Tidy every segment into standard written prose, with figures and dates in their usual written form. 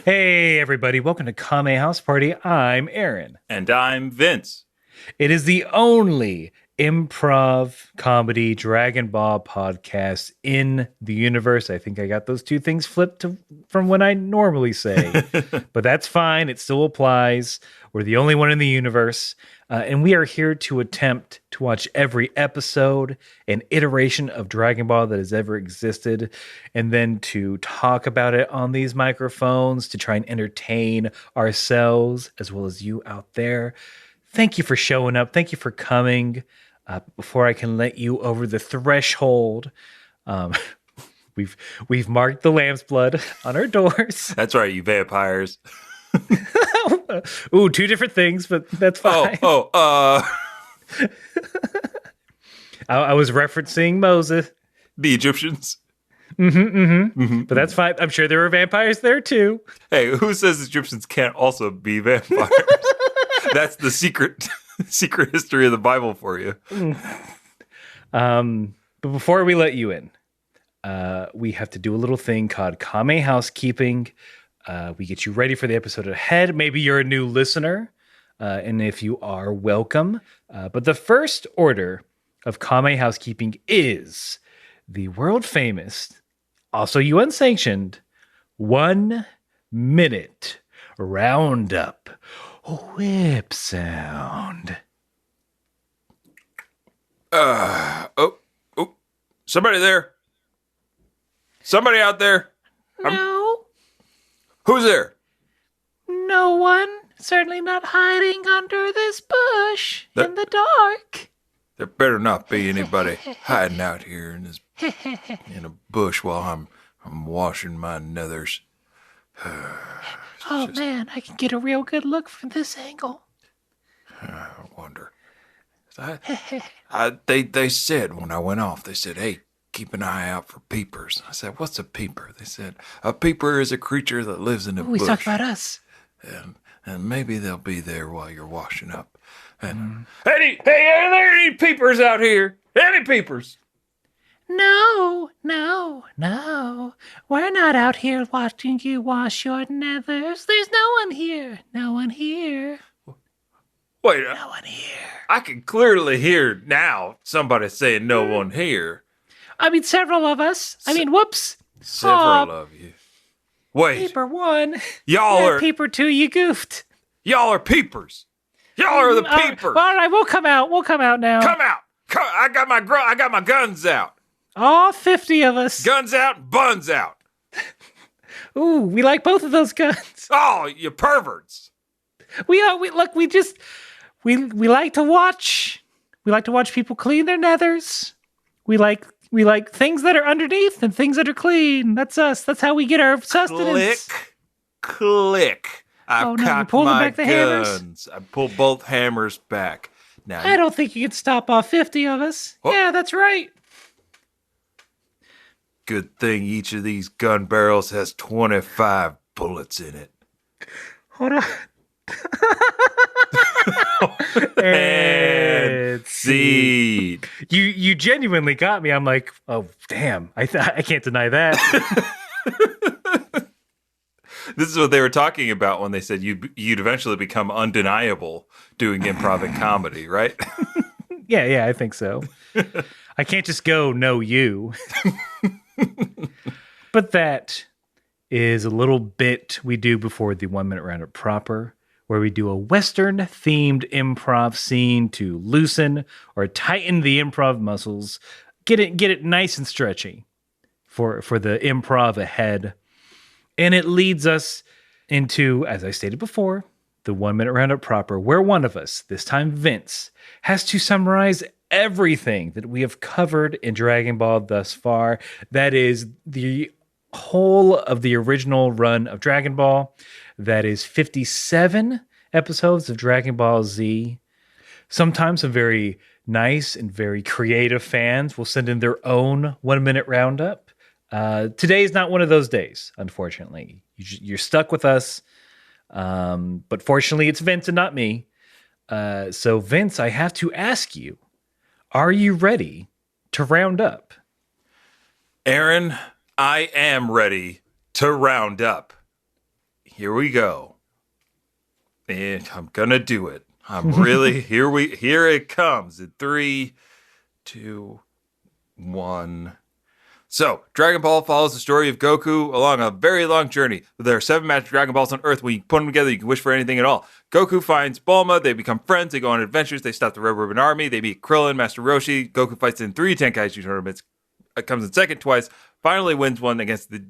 Hey, everybody. Welcome to Kame House Party. I'm Aaron. And I'm Vince. It is the only improv comedy Dragon Ball podcast in the universe. I think I got those two things flipped from what I normally say, but that's fine. It still applies. We're the only one in the universe. And we are here to attempt to watch every episode and iteration of Dragon Ball that has ever existed, and then to talk about it on these microphones to try and entertain ourselves as well as you out there. Thank you for showing up. Thank you for coming. Before I can let you over the threshold, we've marked the lamb's blood on our doors. That's right, you vampires. Ooh, two different things, but that's fine. I was referencing Moses. The Egyptians. But that's fine. I'm sure there were vampires there too. Hey, who says Egyptians can't also be vampires? That's the secret history of the Bible for you. But before we let you in, we have to do a little thing called Kame housekeeping. We get you ready for the episode ahead. Maybe you're a new listener, and if you are, welcome. But the first order of Kame housekeeping is the world famous, also UN sanctioned, 1 minute roundup whip sound. Somebody there? Somebody out there? No. Who's there? No one. Certainly not hiding under this bush in the dark. There better not be anybody hiding out here in a bush while I'm washing my nethers. Man, I can get a real good look from this angle. I wonder. They said when I went off, they said, hey, keep an eye out for peepers. I said, what's a peeper? They said, a peeper is a creature that lives in a bush. We talk about us. And maybe they'll be there while you're washing up. And hey, are there any peepers out here? Any peepers? No. We're not out here watching you wash your nethers. There's no one here. Wait, No one here. I can clearly hear now somebody saying no one here. I mean, several of us. Whoops. Several of you. Wait. Peeper 1. Y'all are Peeper 2, you goofed. Y'all are peepers. Y'all are the peepers. All right, we'll come out. We'll come out now. Come out. I got my guns out. All 50 of us. Guns out, buns out. Ooh, we like both of those guns. Oh, you perverts. We like to watch. We like to watch people clean their nethers. We like things that are underneath and things that are clean. That's us. That's how we get our sustenance. Click. I've cocked my guns. I pull both hammers back. Now I don't think you can stop all 50 of us. Oh. Yeah, that's right. Good thing each of these gun barrels has 25 bullets in it. Hold on. And seed. You genuinely got me. I'm like, oh damn! I can't deny that. This is what they were talking about when they said you'd eventually become undeniable doing improv and comedy, right? Yeah, I think so. I can't just go no you. But that is a little bit we do before the 1 minute roundup proper, where we do a Western-themed improv scene to loosen or tighten the improv muscles, get it nice and stretchy for the improv ahead. And it leads us into, as I stated before, the 1 minute roundup proper, where one of us, this time Vince, has to summarize everything that we have covered in Dragon Ball thus far. That is the whole of the original run of Dragon Ball. That is 57 episodes of Dragon Ball Z. Sometimes some very nice and very creative fans will send in their own 1 minute roundup. Today is not one of those days, unfortunately. You're stuck with us. But fortunately, it's Vince and not me. So Vince, I have to ask you, are you ready to round up? Aaron, I am ready to round up. here we go. And I'm gonna do it. I'm really here it comes in 3, 2, 1. So, Dragon Ball follows the story of Goku along a very long journey. There are 7 magic Dragon Balls on Earth. When you put them together, you can wish for anything at all. Goku finds Bulma. They become friends. They go on adventures. They stop the Red Ribbon Army. They meet Krillin, Master Roshi. Goku fights in 3 Tenkaichi tournaments. Comes in second twice. Finally wins one against the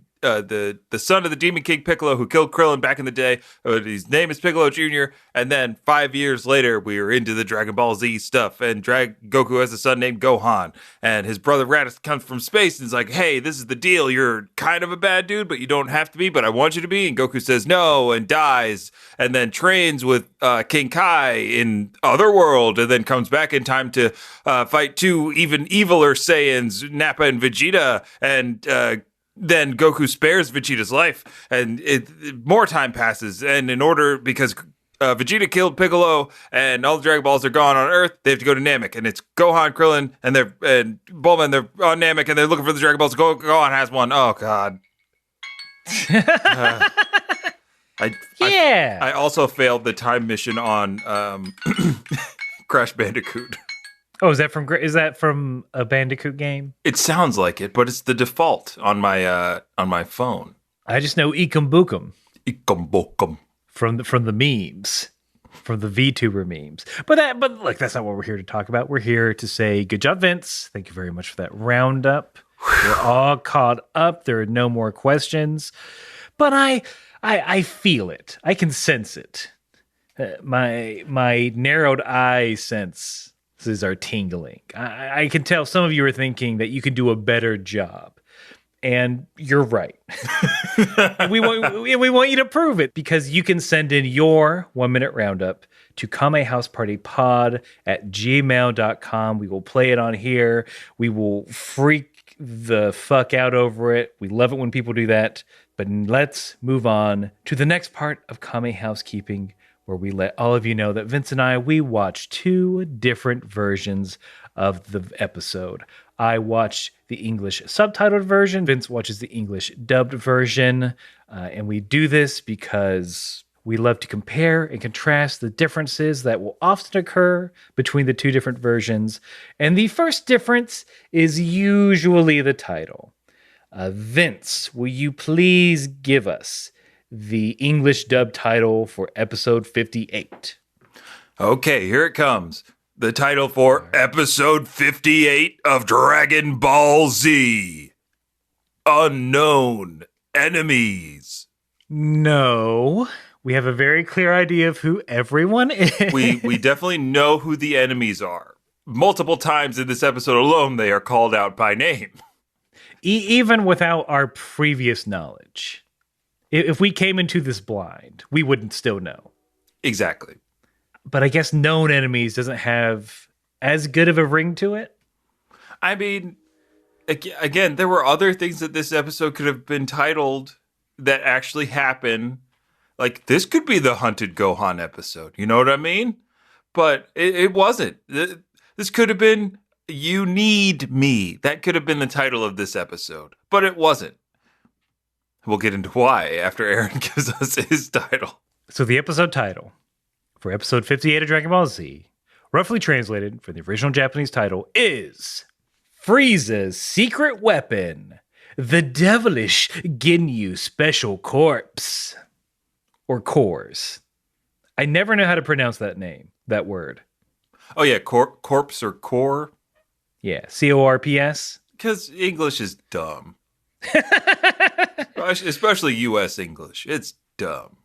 son of the Demon King Piccolo, who killed Krillin back in the day. His name is Piccolo Jr. And then 5 years later, we are into the Dragon Ball Z stuff. And Goku has a son named Gohan. And his brother Raditz comes from space and is like, hey, this is the deal. You're kind of a bad dude, but you don't have to be, but I want you to be. And Goku says no and dies. And then trains with King Kai in Otherworld. And then comes back in time to fight 2 even eviler Saiyans, Nappa and Vegeta. And then Goku spares Vegeta's life, and more time passes. And because Vegeta killed Piccolo, and all the Dragon Balls are gone on Earth, they have to go to Namek, and it's Gohan, Krillin, and Bulma, and they're on Namek, and they're looking for the Dragon Balls. Gohan has one. Oh God. I also failed the time mission on Crash Bandicoot. Oh, is that from a Bandicoot game? It sounds like it, but it's the default on my phone. I just know Ekum Bookum. Ekum Bookum. From the memes, from the VTuber memes. But look, that's not what we're here to talk about. We're here to say good job, Vince. Thank you very much for that roundup. We're all caught up. There are no more questions. But I feel it. I can sense it. My narrowed eye sense. This is our tingling. I can tell some of you are thinking that you could do a better job. And you're right. And we want you to prove it, because you can send in your 1-minute roundup to kamehousepartypod@gmail.com. We will play it on here. We will freak the fuck out over it. We love it when people do that. But let's move on to the next part of Kame Housekeeping, where we let all of you know that Vince and I, we watched 2 different versions of the episode. I watched the English subtitled version. Vince watches the English dubbed version. And we do this because we love to compare and contrast the differences that will often occur between the 2 different versions. And the first difference is usually the title. Vince, will you please give us the English dub title for episode 58? Okay, here it comes. The title for episode 58 of Dragon Ball Z. Unknown Enemies. No, we have a very clear idea of who everyone is. We definitely know who the enemies are. Multiple times in this episode alone, they are called out by name. Even without our previous knowledge. If we came into this blind, we wouldn't still know. Exactly. But I guess known enemies doesn't have as good of a ring to it. I mean, again, there were other things that this episode could have been titled that actually happen. Like, this could be the Hunted Gohan episode. You know what I mean? But it wasn't. This could have been You Need Me. That could have been the title of this episode. But it wasn't. We'll get into why after Aaron gives us his title. So the episode title for episode 58 of Dragon Ball Z, roughly translated from the original Japanese title, is Frieza's Secret Weapon, the Devilish Ginyu Special Corps. Or Cores. I never know how to pronounce that word. Oh yeah, corpse or core? Yeah, CORPS. Because English is dumb. Especially U.S. English. It's dumb.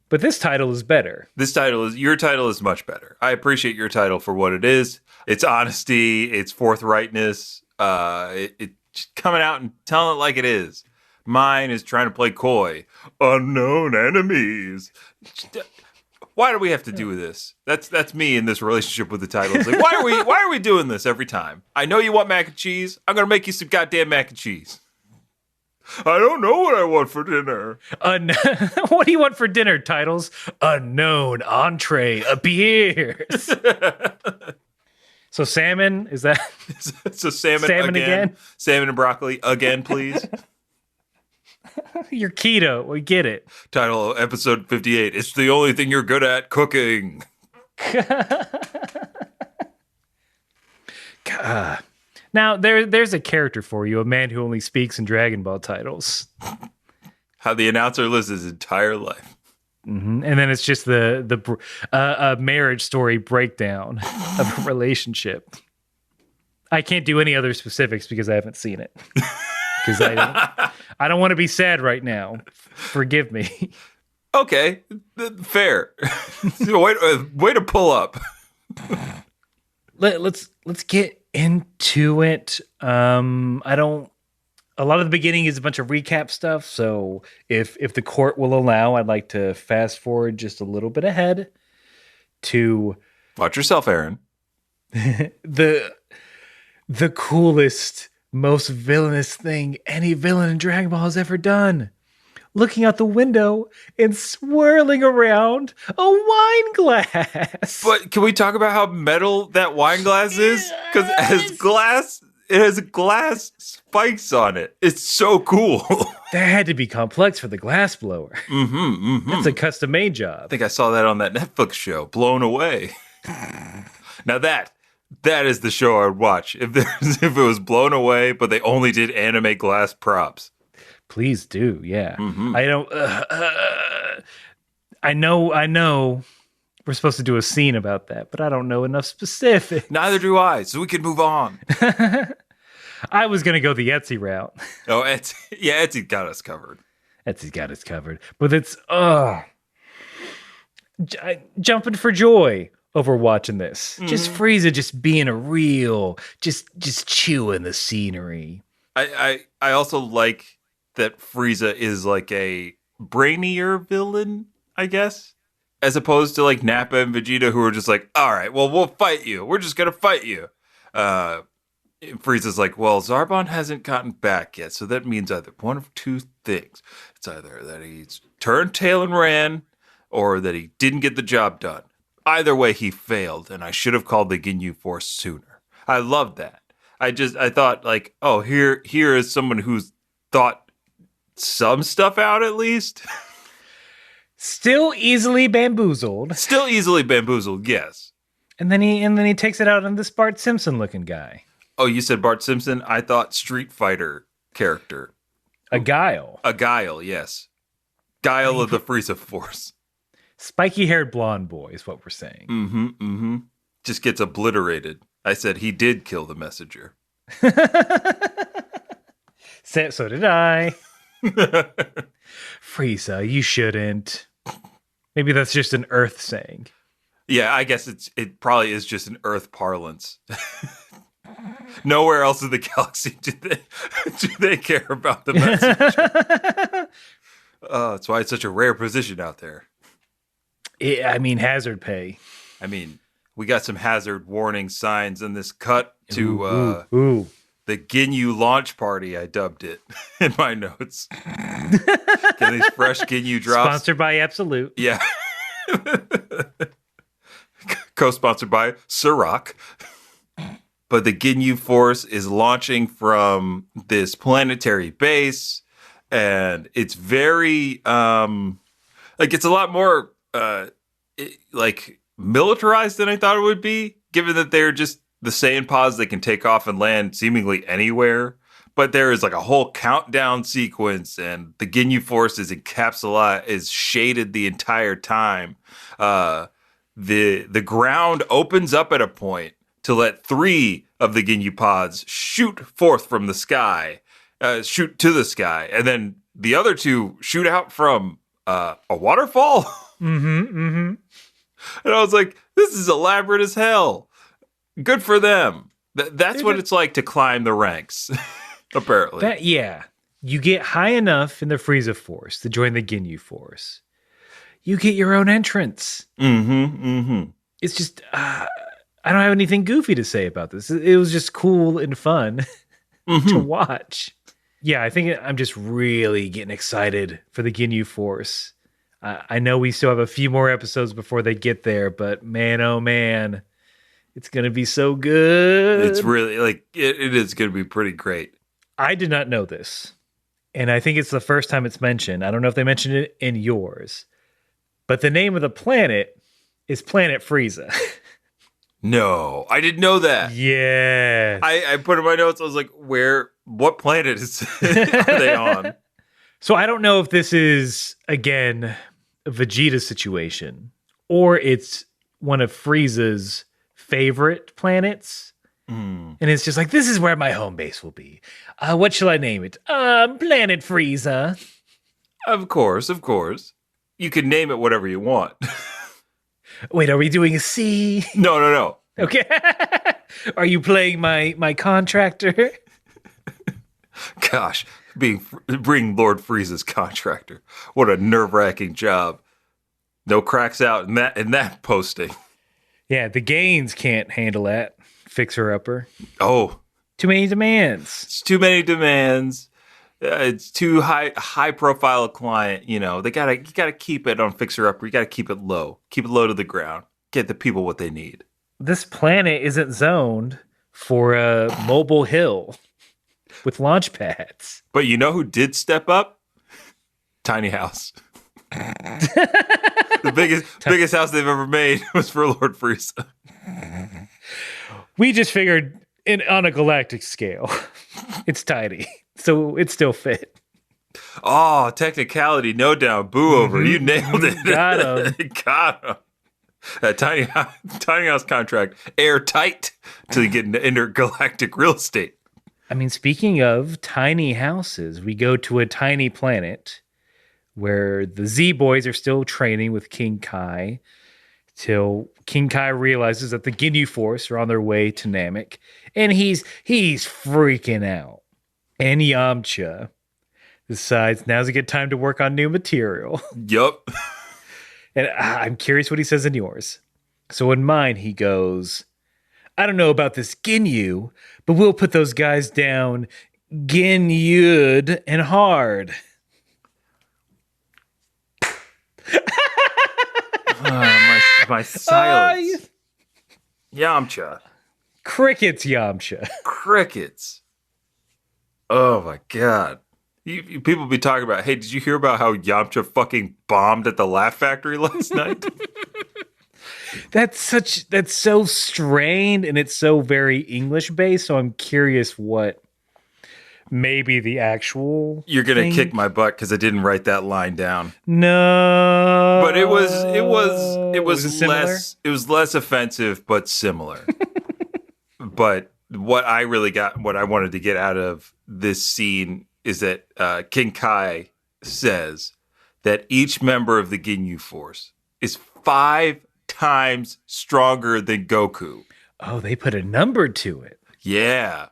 But this title is better. Your title is much better. I appreciate your title for what it is. It's honesty. It's forthrightness. It's coming out and telling it like it is. Mine is trying to play coy. Unknown enemies. Why do we have to do this? That's me in this relationship with the title. It's like, why are we doing this every time? I know you want mac and cheese. I'm gonna make you some goddamn mac and cheese. I don't know what I want for dinner. What do you want for dinner? Titles. Unknown entree appears. So salmon, is that? So salmon again? Salmon and broccoli again, please. You're keto. We get it. Title episode 58. It's the only thing you're good at, cooking. Now, there's a character for you, a man who only speaks in Dragon Ball titles. How the announcer lives his entire life. Mm-hmm. And then it's just the marriage story breakdown of a relationship. I can't do any other specifics because I haven't seen it. Because I don't want to be sad right now. Forgive me. Okay, fair. Way to pull up. Let's get into it. A lot of the beginning is a bunch of recap stuff, so if the court will allow, I'd like to fast forward just a little bit ahead to Watch yourself, Aaron. the coolest, most villainous thing any villain in Dragon Ball has ever done. Looking out the window and swirling around a wine glass. But can we talk about how metal that wine glass is? Because it has glass spikes on it. It's so cool. That had to be complex for the glass blower. That's a custom made job. I think I saw that on that Netflix show, Blown Away. Now that is the show I would watch if it was Blown Away, but they only did anime glass props. Please do, yeah. I don't. I know. We're supposed to do a scene about that, but I don't know enough specifics. Neither do I, so we can move on. I was gonna go the Etsy route. Oh, Etsy got us covered. Etsy's got us covered, but it's jumping for joy over watching this. Just Frieza, just being a real, just chewing the scenery. I also like that Frieza is like a brainier villain, I guess, as opposed to like Nappa and Vegeta, who are just like, all right, well, we'll fight you. We're just going to fight you. Frieza's like, well, Zarbon hasn't gotten back yet. So that means either one of two things. It's either that he's turned tail and ran, or that he didn't get the job done. Either way, he failed, and I should have called the Ginyu Force sooner. I loved that. I thought like, oh, here is someone who's thought some stuff out at least. Still easily bamboozled, yes. and then he takes it out on this Bart Simpson looking guy. Oh, you said Bart Simpson? I thought Street Fighter character. A Guile, Yes. Guile of the Frieza Force. Spiky haired blonde boy is what we're saying. Just gets obliterated. I said he did kill the messenger. So did I. Frieza, you shouldn't. Maybe that's just an Earth saying. Yeah, I guess it probably is just an Earth parlance. Nowhere else in the galaxy do they care about the messenger. That's why it's such a rare position out there. Hazard pay. We got some hazard warning signs in this cut to the Ginyu launch party, I dubbed it in my notes. Get these fresh Ginyu drops. Sponsored by Absolute. Yeah. Co-sponsored by Ciroc. But the Ginyu Force is launching from this planetary base, and it's very it's a lot more militarized than I thought it would be, given that they're just the Saiyan pods that can take off and land seemingly anywhere. But there is like a whole countdown sequence, and the Ginyu Force is is shaded the entire time. The ground opens up at a point to let 3 of the Ginyu pods shoot forth from the sky, shoot to the sky, and then the other 2 shoot out from a waterfall. And I was like, this is elaborate as hell. Good for them. That's what it's like to climb the ranks, apparently. You get high enough in the Frieza Force to join the Ginyu Force. You get your own entrance. It's just, I don't have anything goofy to say about this. It was just cool and fun to watch. Yeah, I think I'm just really getting excited for the Ginyu Force. I know we still have a few more episodes before they get there, but man, oh man, it's going to be so good. It's really, it is going to be pretty great. I did not know this, and I think it's the first time it's mentioned. I don't know if they mentioned it in yours, but the name of the planet is Planet Frieza. No, I didn't know that. Yes. I put in my notes, I was like, what planet are they on? So I don't know if this is, again, a Vegeta situation, or it's one of Frieza's favorite planets. And it's just like, this is where my home base will be. What shall I name it? Planet Frieza. Of course. You can name it whatever you want. Wait, are we doing a C? No. Okay. Are you playing my contractor? Gosh, being Lord Frieza's contractor. What a nerve-wracking job. No cracks out in that posting. Yeah, the Gaines can't handle that. Fixer-upper. Oh. Too many demands. It's too many demands. It's too high profile client. You gotta keep it on Fixer-upper. You gotta keep it low. Keep it low to the ground. Get the people what they need. This planet isn't zoned for a mobile hill with launch pads. But you know who did step up? Tiny house. The biggest house they've ever made was for Lord Frieza. We just figured on a galactic scale, it's tiny, so it still fit. Oh, technicality, no doubt. Boo over. You nailed it. Got him. Got him. That tiny house contract, airtight till you get into intergalactic real estate. I mean, speaking of tiny houses, we go to a tiny planet where the Z-Boys are still training with King Kai till King Kai realizes that the Ginyu Force are on their way to Namek, and he's freaking out. And Yamcha decides now's a good time to work on new material. Yup. And I'm curious what he says in yours. So in mine, he goes, I don't know about this Ginyu, but we'll put those guys down Ginyu'd and hard. My silence. Yamcha. Crickets, Yamcha. Crickets. Oh my god. You people be talking about, hey, did you hear about how Yamcha fucking bombed at the Laugh Factory last night? That's so strained, and it's so very English based. So I'm curious what maybe the actual. You're gonna kick my butt because I didn't write that line down. No, but it was less offensive, but similar. But what I wanted to get out of this scene is that King Kai says that each member of the Ginyu Force is 5 times stronger than Goku. Oh, they put a number to it. Yeah.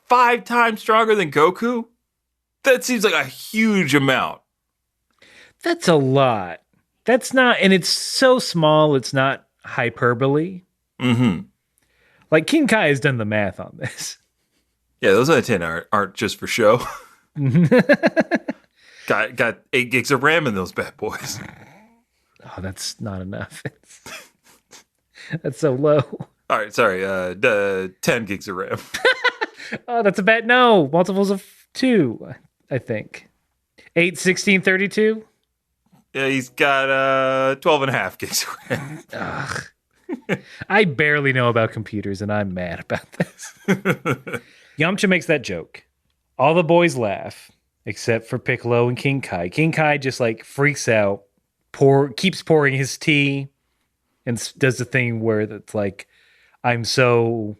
5 times stronger than Goku? That seems like a huge amount. That's a lot. That's not, and it's so small, it's not hyperbole. Mm-hmm. Like, King Kai has done the math on this. Yeah, those other 10 aren't just for show. got 8 gigs of RAM in those bad boys. Oh, that's not enough. That's so low. All right, sorry. 10 gigs of RAM. Oh, that's a bad no. Multiples of 2, I think. 8, 16, 32? Yeah, he's got 12 and a half gigs of RAM. Ugh. I barely know about computers, and I'm mad about this. Yamcha makes that joke. All the boys laugh, except for Piccolo and King Kai. King Kai just like freaks out, keeps pouring his tea, and does the thing where it's like, I'm so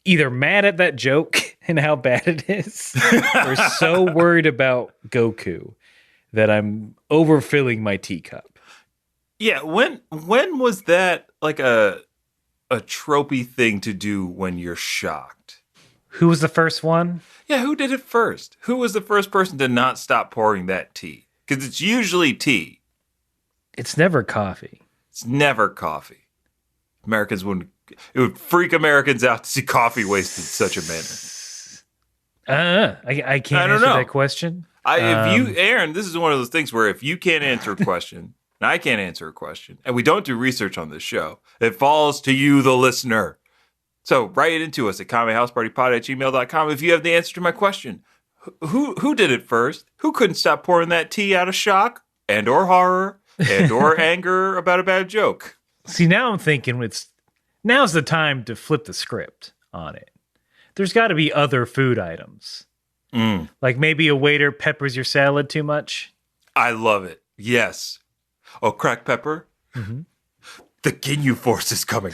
either mad at that joke and how bad it is, or so worried about Goku that I'm overfilling my teacup. Yeah, when was that like a tropey thing to do when you're shocked? Who was the first one? Yeah, who did it first? Who was the first person to not stop pouring that tea? Because it's usually tea. It's never coffee. It's never coffee. Americans wouldn't. It would freak Americans out to see coffee wasted in such a manner. I can't answer that question. Aaron, this is one of those things where if you can't answer a question, and I can't answer a question, and we don't do research on this show, it falls to you, the listener. So write it into us at kamehousepartypod@gmail.com if you have the answer to my question. Who did it first? Who couldn't stop pouring that tea out of shock and or horror and or anger about a bad joke? See, now I'm thinking now's the time to flip the script on it. There's got to be other food items. Like maybe a waiter peppers your salad too much. I love it. Yes. Oh, cracked pepper? Mm-hmm. The Ginyu force is coming.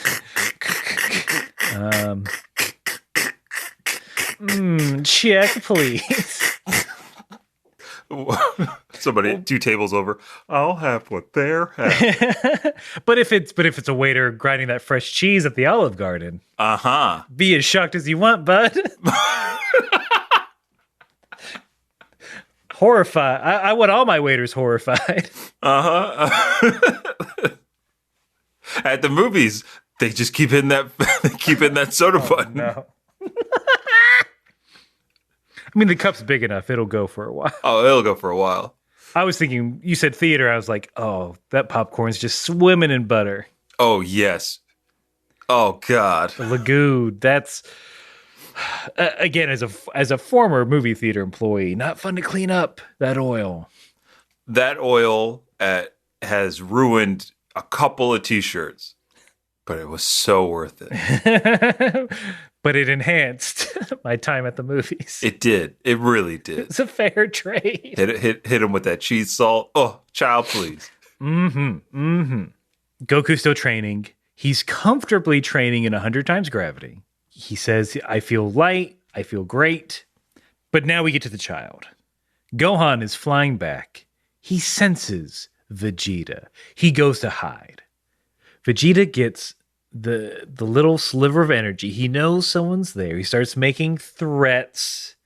Check, please. Somebody 2 tables over. I'll have what they're having. But if it's a waiter grinding that fresh cheese at the Olive Garden, be as shocked as you want, bud. Horrified. I want all my waiters horrified. At the movies, they just keep hitting that soda button. No. I mean, the cup's big enough; it'll go for a while. Oh, it'll go for a while. I was thinking, you said theater. I was like, oh, that popcorn's just swimming in butter. Oh yes. Oh God. The Lagoon. That's again, as a former movie theater employee, not fun to clean up that oil. That oil has ruined a couple of T-shirts, but it was so worth it. But it enhanced my time at the movies. It did. It really did. It's a fair trade. Hit him with that cheese salt. Oh, child, please. Goku's still training. He's comfortably training in 100 times gravity. He says, I feel light. I feel great. But now we get to the child. Gohan is flying back. He senses Vegeta. He goes to hide. Vegeta gets the little sliver of energy. He knows someone's there. He starts making threats.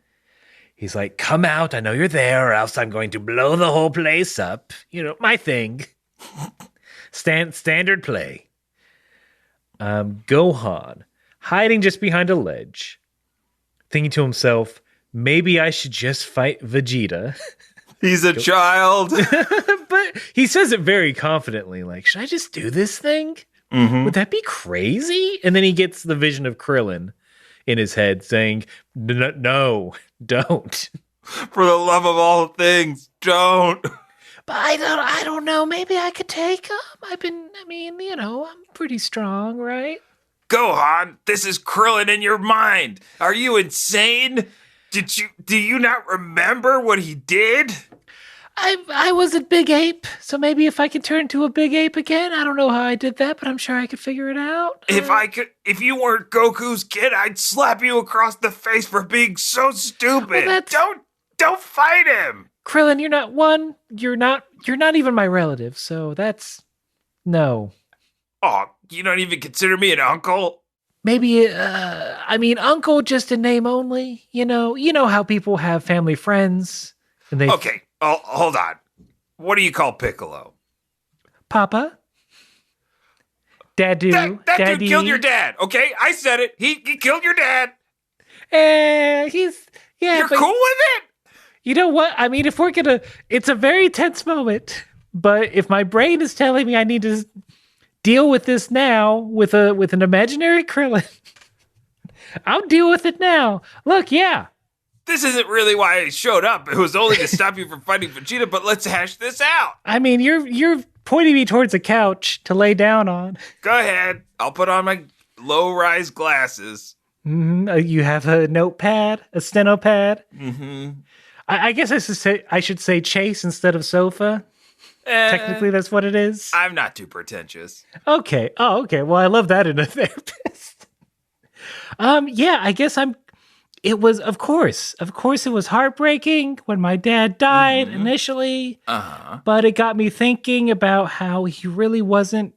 He's like, come out. I know you're there, or else I'm going to blow the whole place up. You know, my thing. Standard play. Gohan, hiding just behind a ledge, thinking to himself, maybe I should just fight Vegeta. He's a child. But he says it very confidently, like, should I just do this thing? Would that be crazy? And then he gets the vision of Krillin in his head saying, no, don't. For the love of all things, don't. But I don't know. Maybe I could take him. I'm pretty strong, right? Gohan, this is Krillin in your mind. Are you insane? Do you not remember what he did? I was a big ape, so maybe if I could turn into a big ape again, I don't know how I did that, but I'm sure I could figure it out. If you weren't Goku's kid, I'd slap you across the face for being so stupid. Well, don't fight him. Krillin, you're not one. You're not even my relative, so that's no. Oh, you don't even consider me an uncle? Maybe, uncle just a name only. You know how people have family friends. And they Okay, hold on. What do you call Piccolo? Papa? Dadu? That Daddy? dude killed your dad, okay? I said it. He killed your dad. You're cool with it? You know what? I mean, it's a very tense moment, but if my brain is telling me I need to deal with this now with an imaginary Krillin, I'll deal with it now. Look, yeah. This isn't really why I showed up. It was only to stop you from fighting Vegeta, but let's hash this out. I mean, you're pointing me towards a couch to lay down on. Go ahead. I'll put on my low-rise glasses. You have a notepad, a steno pad. I guess I should say chase instead of sofa. Technically, that's what it is. I'm not too pretentious. Okay. Oh, okay. Well, I love that in a therapist. Yeah, I guess it was, of course, it was heartbreaking when my dad died initially. But it got me thinking about how he really wasn't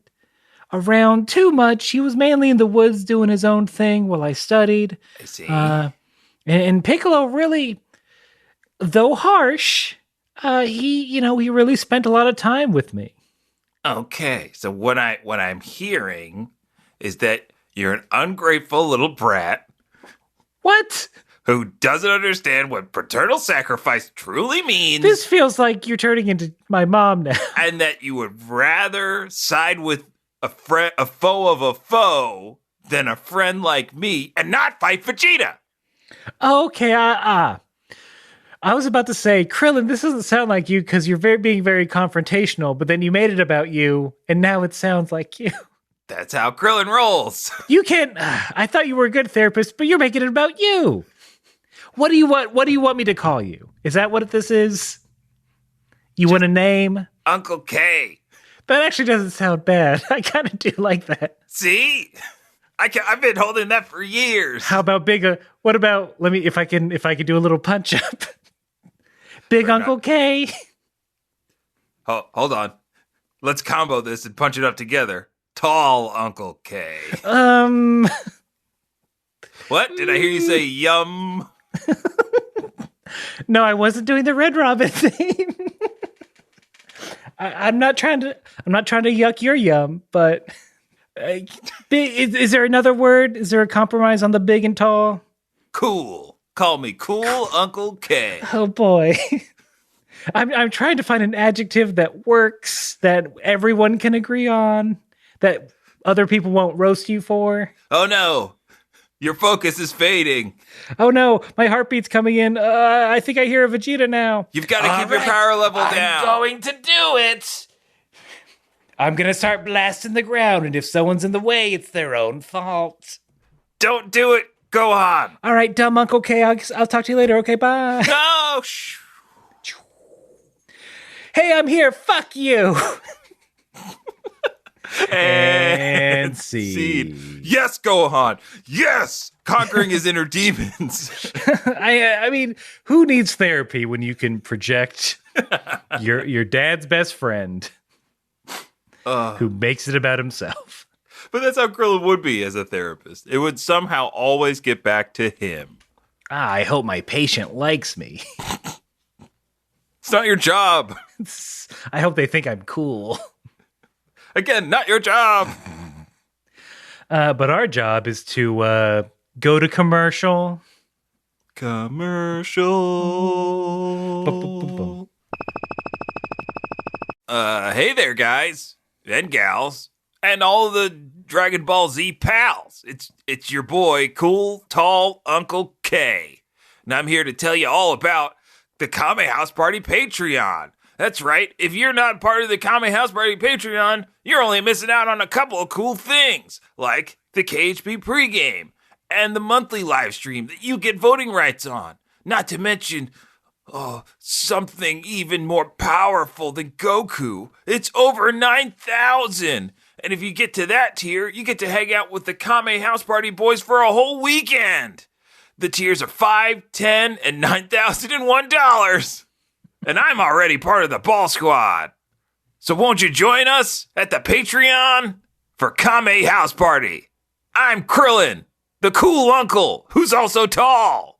around too much. He was mainly in the woods doing his own thing while I studied. I see. And Piccolo really, though harsh, he really spent a lot of time with me. Okay, so what I'm hearing is that you're an ungrateful little brat. What? Who doesn't understand what paternal sacrifice truly means. This feels like you're turning into my mom now. And that you would rather side with a foe of a foe than a friend like me and not fight Vegeta. Okay, I was about to say, Krillin, this doesn't sound like you because you're being very confrontational, but then you made it about you, and now it sounds like you. That's how Krillin rolls. You can't. I thought you were a good therapist, but you're making it about you. What do you want? What do you want me to call you? Is that what this is? You want a name? Uncle K. That actually doesn't sound bad. I kind of do like that. See? I've been holding that for years. How about what about, if I can do a little punch up. Big Uncle K. Oh, hold on. Let's combo this and punch it up together. Tall Uncle K. What? Did I hear you say yum? No, I wasn't doing the Red Robin thing. I'm not trying to yuck your yum, but is there another word? Is there a compromise on the big and tall? Cool. Call me Cool Uncle K. Oh boy. I'm trying to find an adjective that works, that everyone can agree on, that other people won't roast you for. Oh no. Your focus is fading. Oh no, my heartbeat's coming in. I think I hear a Vegeta now. You've got to keep your power level down. I'm going to do it. I'm going to start blasting the ground, and if someone's in the way, it's their own fault. Don't do it, Gohan. All right, dumb Uncle K, I'll talk to you later. Okay, bye. No. Hey, I'm here. Fuck you. And scene. Yes, Gohan. Yes, conquering his inner demons. I mean, who needs therapy when you can project your dad's best friend who makes it about himself? But that's how Krillin would be as a therapist. It would somehow always get back to him. I hope my patient likes me. It's not your job. I hope they think I'm cool. Again, not your job. But our job is to go to commercial. Commercial. Hey there, guys and gals, and all the Dragon Ball Z pals. It's your boy, Cool Tall Uncle K, and I'm here to tell you all about the Kame House Party Patreon. That's right. If you're not part of the Kame House Party Patreon, you're only missing out on a couple of cool things, like the KHP pregame and the monthly live stream that you get voting rights on. Not to mention, something even more powerful than Goku. It's over 9,000. And if you get to that tier, you get to hang out with the Kame House Party boys for a whole weekend. The tiers are $5, $10, and $9,001. And I'm already part of the Ball Squad. So won't you join us at the Patreon for Kame House Party? I'm Krillin, the cool uncle who's also tall.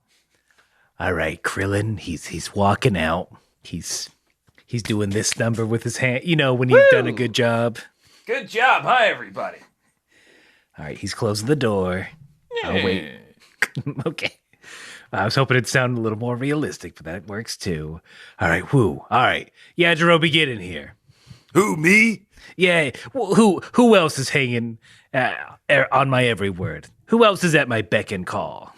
All right, Krillin, he's walking out. He's doing this number with his hand. You know, when you've done a good job. Good job. Hi, everybody. All right, he's closing the door. Yeah. Oh, wait. Okay. I was hoping it'd sound a little more realistic, but that works too. All right, whoo. All right. Yeah, Yajirobe, get in here. Who, me? Yeah, who else is hanging on my every word? Who else is at my beck and call?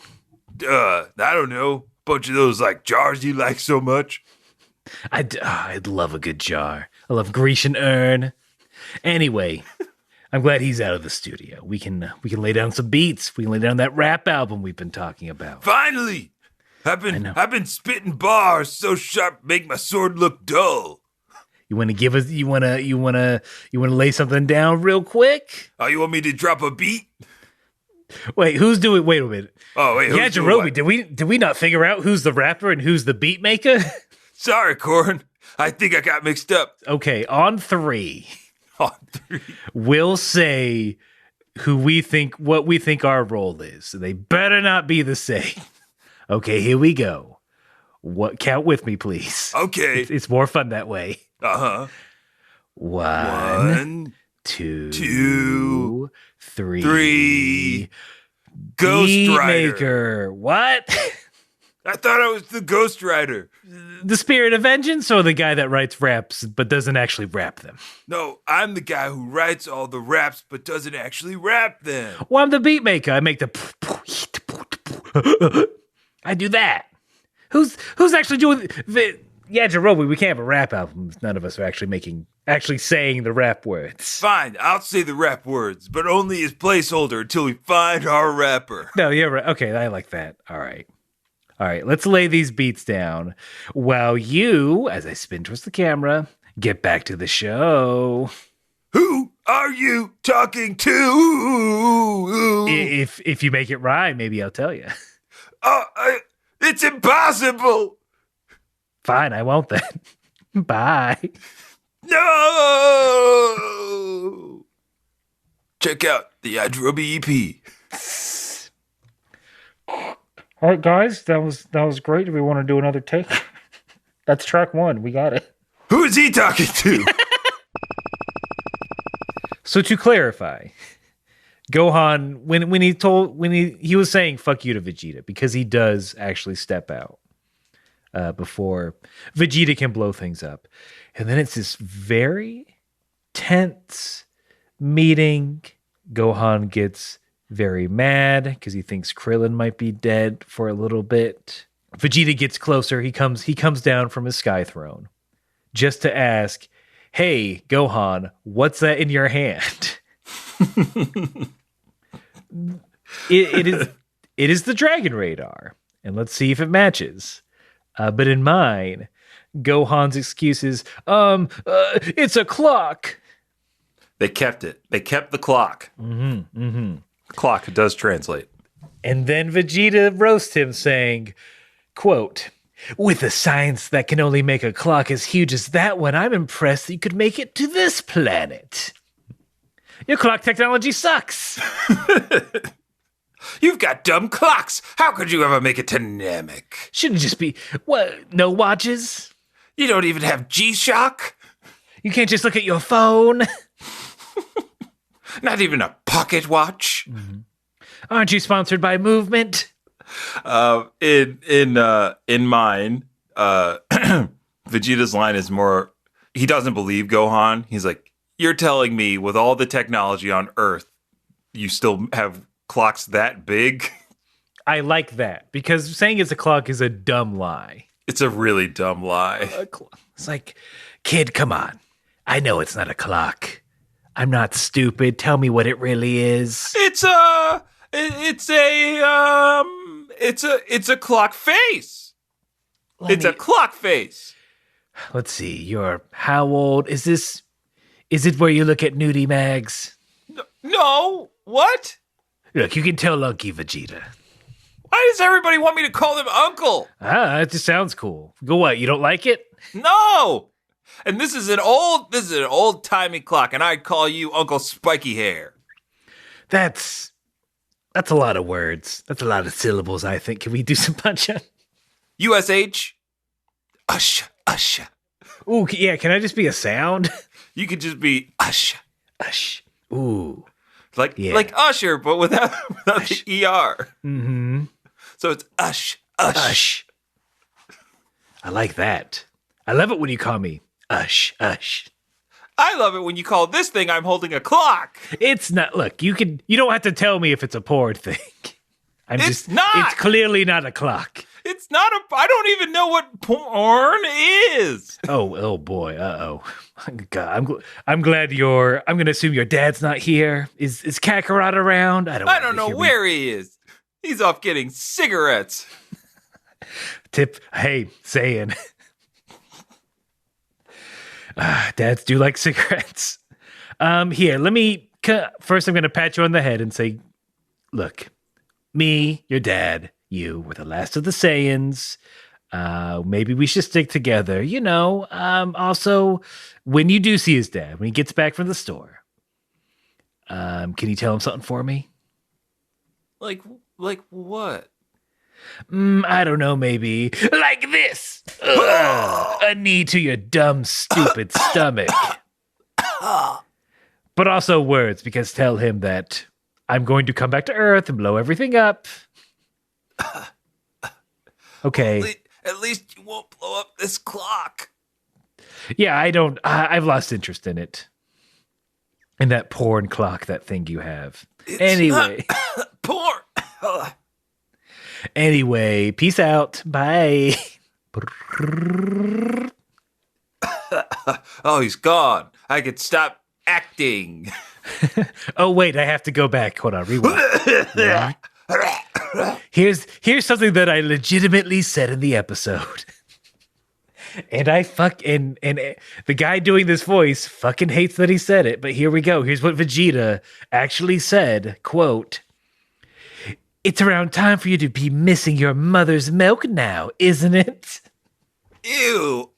I don't know. Bunch of those, like, jars you like so much. I'd love a good jar. I love Grecian urn. Anyway, I'm glad he's out of the studio. We can lay down some beats. We can lay down that rap album we've been talking about. Finally! I've been spitting bars so sharp make my sword look dull. You want to give us? You want to lay something down real quick? Oh, you want me to drop a beat? Wait, who's doing? Wait a minute. Oh wait, yeah, Yajirobe, did we not figure out who's the rapper and who's the beat maker? Sorry, Corn. I think I got mixed up. Okay, on three. On three. We'll say what we think our role is. They better not be the same. Okay, here we go. Count with me, please. Okay. It's more fun that way. Uh-huh. One, two, three. Ghost Beat Rider. Maker. What? I thought I was the Ghost Rider. The Spirit of Vengeance, or the guy that writes raps but doesn't actually rap them? No, I'm the guy who writes all the raps but doesn't actually rap them. Well, I'm the beat maker. I make the I do that. Who's actually doing yeah, Jerobi, we can't have a rap album if none of us are actually saying the rap words. Fine, I'll say the rap words, but only as placeholder until we find our rapper. No, you're right. Okay, I like that. All right, let's lay these beats down while you, as I spin towards the camera, get back to the show. Who are you talking to? If you make it rhyme, maybe I'll tell you. It's impossible. Fine, I won't then. Bye. No. Check out the Idrobi EP. All right, guys, that was great. Do we want to do another take? That's track 1. We got it. Who is he talking to? So to clarify, Gohan, when he was saying "fuck you" to Vegeta because he does actually step out before Vegeta can blow things up, and then it's this very tense meeting. Gohan gets very mad because he thinks Krillin might be dead for a little bit. Vegeta gets closer. He comes down from his sky throne just to ask, "Hey, Gohan, what's that in your hand?" It is the Dragon Radar, and let's see if it matches. But in mine, Gohan's excuse is, it's a clock. They kept it. They kept the clock. Clock does translate. And then Vegeta roasts him, saying, quote, "With a science that can only make a clock as huge as that one, I'm impressed that you could make it to this planet. Your clock technology sucks." You've got dumb clocks. How could you ever make it to Namek? Shouldn't just be, what, no watches? You don't even have G-Shock? You can't just look at your phone? Not even a pocket watch? Mm-hmm. Aren't you sponsored by Movement? In mine, Vegeta's line is more, he doesn't believe Gohan. He's like, you're telling me with all the technology on Earth, you still have clocks that big? I like that because saying it's a clock is a dumb lie. It's a really dumb lie. It's like, kid, come on. I know it's not a clock. I'm not stupid. Tell me what it really is. It's a clock face. It's a clock face. Let's see. You're how old? Is it where you look at nudie mags? No. What? Look, you can tell Unky Vegeta. Why does everybody want me to call him Uncle? It just sounds cool. Go what? You don't like it? No. And this is an old timey clock, and I'd call you Uncle Spiky Hair. That's a lot of words. That's a lot of syllables, I think. Can we do some punch-up? USH. Usha, usha. Ooh, yeah, can I just be a sound? You could just be Usha. Ush. Ooh. Like Usher, but without Ush. the ER. Mm-hmm. So it's Ush, Ush. Ush. I like that. I love it when you call me Ush, Ush. I love it when you call this thing I'm holding a clock. It's not, look, you don't have to tell me if it's a porn thing. It's not. It's clearly not a clock. It's not I don't even know what porn is. Oh boy. Uh-oh. God, I'm glad I'm going to assume your dad's not here. Is Kakarot around? I don't know where he is. He's off getting cigarettes. Saying. Dads do like cigarettes. Here, first I'm going to pat you on the head and say, look, me, your dad, we're the last of the Saiyans. Maybe we should stick together. Also, when you do see his dad, when he gets back from the store, can you tell him something for me? Like what? I don't know, maybe. Like this. A knee to your dumb, stupid stomach. But also words, because tell him that I'm going to come back to Earth and blow everything up. Okay. At least you won't blow up this clock. Yeah, I've lost interest in it. In that porn clock, that thing you have. Anyway. Porn. Anyway, peace out. Bye. Oh, he's gone. I could stop acting. Oh, wait, I have to go back. Hold on, rewind. Here's something that I legitimately said in the episode. And the guy doing this voice fucking hates that he said it, but here we go. Here's what Vegeta actually said, quote, "It's around time for you to be missing your mother's milk now, isn't it?" Ew.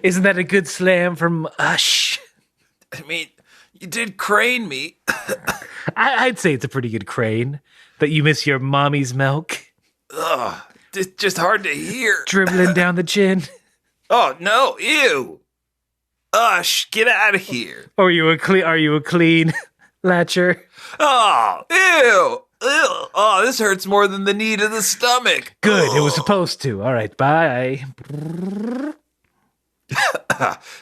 Isn't that a good slam from Ush? I mean, you did crane me. I'd say it's a pretty good crane that you miss your mommy's milk. Ugh, it's just hard to hear. Dribbling down the chin. Oh, no. Ew. Ush, get out of here. Are you a clean latcher? Oh, ew. Ew. Oh, this hurts more than the knee to the stomach. Good, Ugh. it was supposed to. All right, bye.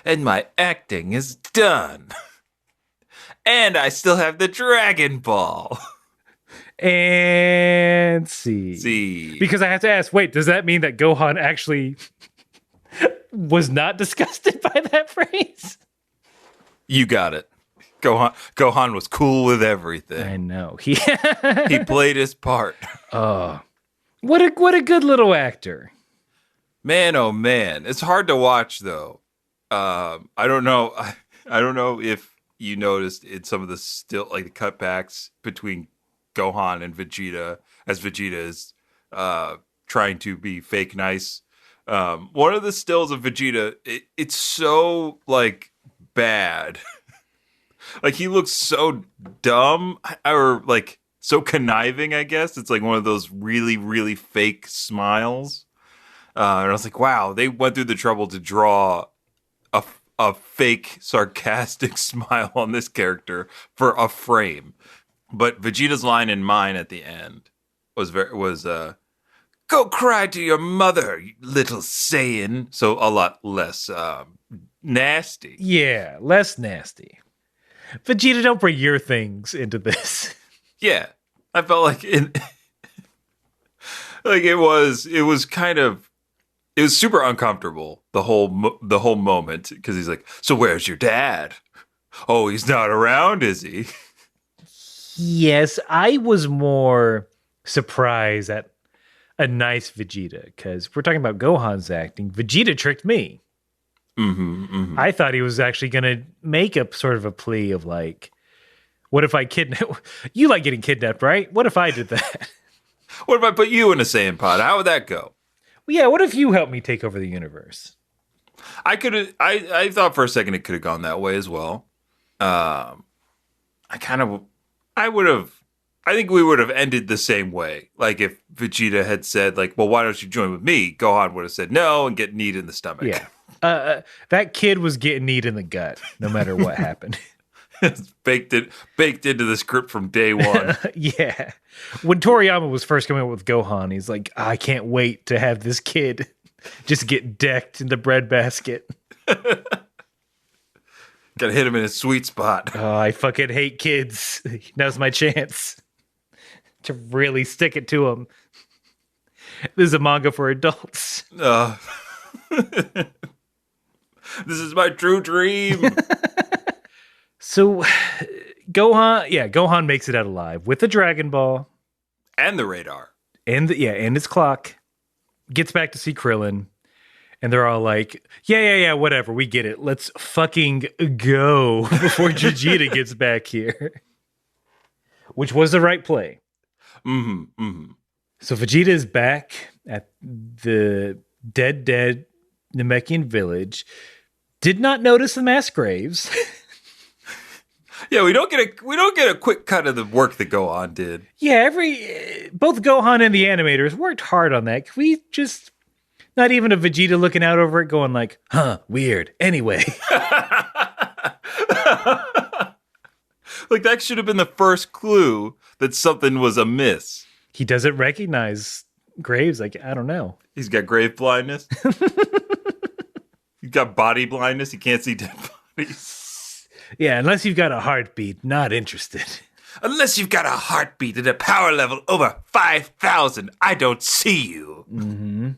And my acting is done. And I still have the Dragon Ball. And see. See. Because I have to ask, wait, does that mean that Gohan actually was not disgusted by that phrase? You got it. Gohan was cool with everything. I know. He played his part. What a good little actor. Man, oh man. It's hard to watch though. I don't know. I don't know if you noticed in some of the still like the cutbacks between Gohan and Vegeta as Vegeta is trying to be fake nice. One of the stills of Vegeta, it's so like bad. Like he looks so dumb or like so conniving, I guess. It's like one of those really, really fake smiles. And I was like, wow, they went through the trouble to draw a fake sarcastic smile on this character for a frame. But Vegeta's line in mine at the end was "Go cry to your mother, you little Saiyan." So a lot less nasty. Yeah, less nasty. Vegeta, don't bring your things into this. Yeah, I felt like like it was super uncomfortable the whole moment because he's like, "So where's your dad? Oh, he's not around, is he?" Yes, I was more surprised at a nice Vegeta because we're talking about Gohan's acting. Vegeta tricked me. I thought he was actually going to make a sort of a plea of like, what if I kidnap? You like getting kidnapped, right? What if I did that? What if I put you in a Saiyan pod? How would that go? Yeah, what if you helped me take over the universe? I thought for a second it could have gone that way as well. I think we would have ended the same way. Like if Vegeta had said like, well, why don't you join with me? Gohan would have said no and get kneed in the stomach. Yeah. That kid was getting kneed in the gut no matter what happened. It's baked into the script from day one. Yeah. When Toriyama was first coming up with Gohan, he's like, I can't wait to have this kid just get decked in the breadbasket. Gotta hit him in his sweet spot. Oh, I fucking hate kids. Now's my chance to really stick it to him. This is a manga for adults. This is my true dream. So Gohan makes it out alive with the Dragon Ball. And the radar. And his clock. Gets back to see Krillin. And they're all like, yeah, whatever, we get it. Let's fucking go before Vegeta gets back here. Which was the right play. So Vegeta is back at the dead Namekian village. Did not notice the mass graves. Yeah, we don't get a quick cut of the work that Gohan did. Yeah, both Gohan and the animators worked hard on that. Can we just not even a Vegeta looking out over it going like, huh, weird. Anyway. Like that should have been the first clue that something was amiss. He doesn't recognize graves. Like, I don't know. He's got grave blindness. He's got body blindness. He can't see dead bodies. Yeah, unless you've got a heartbeat, not interested. Unless you've got a heartbeat and a power level over 5,000, I don't see you. Mm-hmm.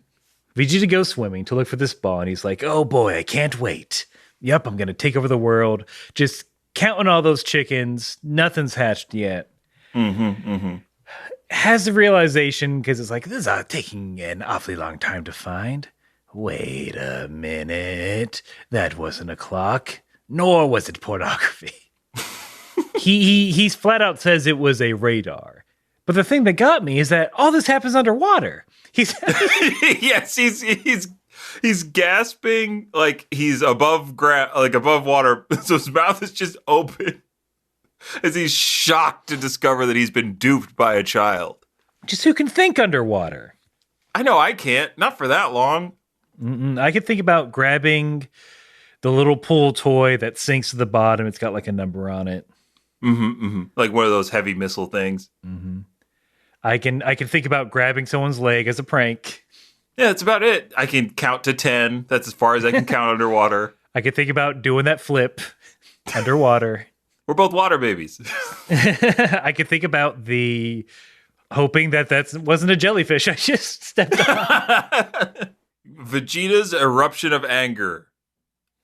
Vegeta goes swimming to look for this ball, and he's like, oh boy, I can't wait. Yep, I'm going to take over the world. Just counting all those chickens. Nothing's hatched yet. Has the realization, because it's like, this is taking an awfully long time to find. Wait a minute. That wasn't a clock, nor was it pornography. He's flat out says it was a radar. But the thing that got me is that all this happens underwater. Yes, he's gasping like he's above water, so his mouth is just open as he's shocked to discover that he's been duped by a child. Just who can think underwater? I know I can't. Not for that long. I could think about grabbing the little pool toy that sinks to the bottom. It's got like a number on it. Like one of those heavy missile things. I can think about grabbing someone's leg as a prank. Yeah, that's about it. I can count to 10. That's as far as I can count underwater. I can think about doing that flip underwater. We're both water babies. I could think about the hoping that wasn't a jellyfish I just stepped on. Vegeta's eruption of anger.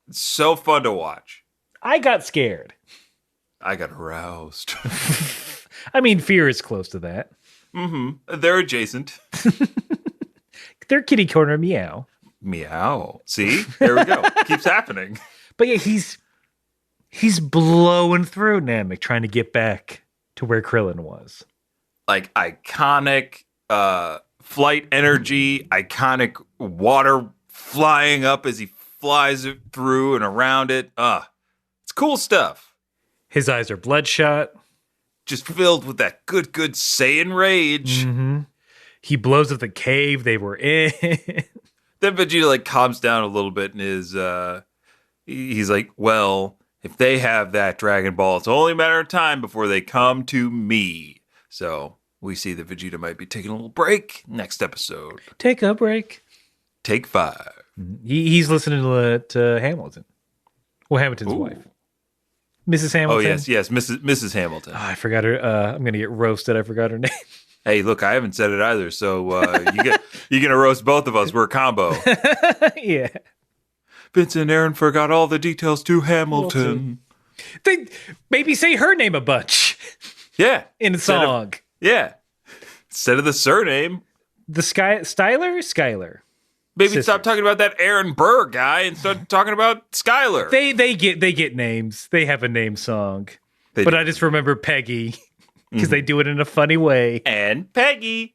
It's so fun to watch. I got scared. I got aroused. I mean, fear is close to that. They're adjacent. They're kitty corner meow. Meow. See? There we go. Keeps happening. But yeah, he's blowing through Namek trying to get back to where Krillin was. Like iconic flight energy, iconic water flying up as he flies it through and around it. It's cool stuff. His eyes are bloodshot. Just filled with that good Saiyan rage. He blows up the cave they were in. Then Vegeta like calms down a little bit and he's like, well, if they have that Dragon Ball, it's only a matter of time before they come to me. So we see that Vegeta might be taking a little break next episode. Take a break. Take 5. He's listening to Hamilton. Well, Hamilton's wife. Mrs. Hamilton. Oh, yes, Mrs. Hamilton. Oh, I forgot her. I'm going to get roasted. I forgot her name. Hey, look, I haven't said it either, so you're going to roast both of us. We're a combo. Yeah. Vince and Aaron forgot all the details to Hamilton. They maybe say her name a bunch. Yeah. In a song. Instead of the surname. The Skylar? Maybe Sister. stop talking about that Aaron Burr guy and start talking about Skylar. They get names. They have a name song. But I just remember Peggy because they do it in a funny way. And Peggy.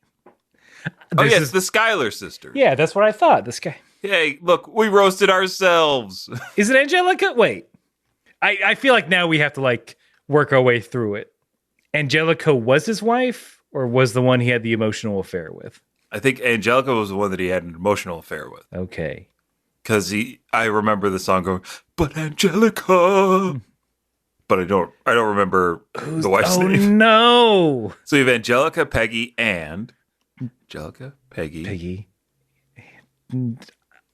It's the Skylar sister. Yeah, that's what I thought. This guy. Hey, look, we roasted ourselves. Is it Angelica? Wait. I feel like now we have to like work our way through it. Angelica was his wife or was the one he had the emotional affair with? I think Angelica was the one that he had an emotional affair with. Okay. Because I remember the song going, but Angelica. But I don't remember the wife's name. Oh, no. So you have Angelica, Peggy, and... Angelica, Peggy.